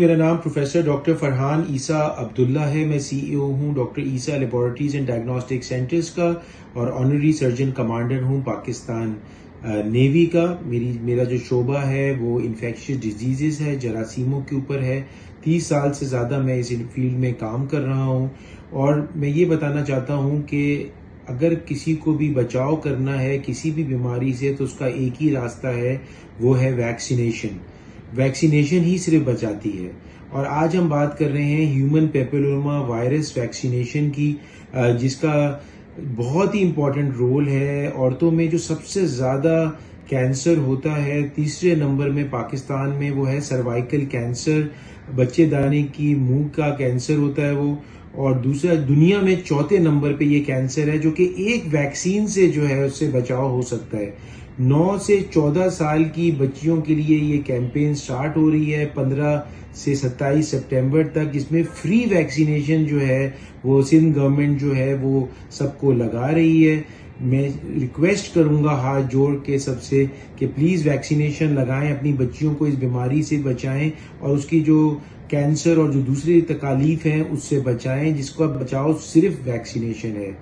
मेरा नाम professor doctor Farhan ईसा अब्दुल्ला है। मैं सीईओ हूँ doctor Isa laboratories and diagnostic centres का और ऑनरी सर्जन कमांडर हूँ पाकिस्तान नेवी का। मेरा जो शोबा है वो इन्फेक्शियस डिजीजेस है, जरासीमों के ऊपर है। 30 साल से ज़्यादा मैं इस फील्ड में काम कर रहा हूँ और मैं ये बताना चाहता हूँ कि अगर किसी को भी बचाव करना है किसी भी बीमारी से तो उसका एक ही रास्ता है, वो है वैक्सीनेशन। वैक्सीनेशन ही सिर्फ बचाती है। और आज हम बात कर रहे हैं ह्यूमन पेपिलोमा वायरस वैक्सीनेशन की, जिसका बहुत ही इम्पोर्टेंट रोल है। औरतों में जो सबसे ज़्यादा कैंसर होता है, तीसरे नंबर में पाकिस्तान में वो है सर्वाइकल कैंसर, बच्चेदानी की मुंह का कैंसर होता है वो। और दूसरा दुनिया में चौथे नंबर पे ये कैंसर है, जो कि एक वैक्सीन से जो है उससे बचाव हो सकता है। 9 से 14 साल की बच्चियों के लिए ये कैंपेन स्टार्ट हो रही है 15 से 27 सितंबर तक, जिसमें फ्री वैक्सीनेशन जो है वो सिंध गवर्नमेंट जो है वो सबको लगा रही है। मैं रिक्वेस्ट करूंगा हाथ जोड़ के सबसे कि प्लीज़ वैक्सीनेशन लगाएं, अपनी बच्चियों को इस बीमारी से बचाएं और उसकी जो कैंसर और जो दूसरी तकालीफ हैं उससे बचाएं, जिसका बचाव सिर्फ वैक्सीनेशन है।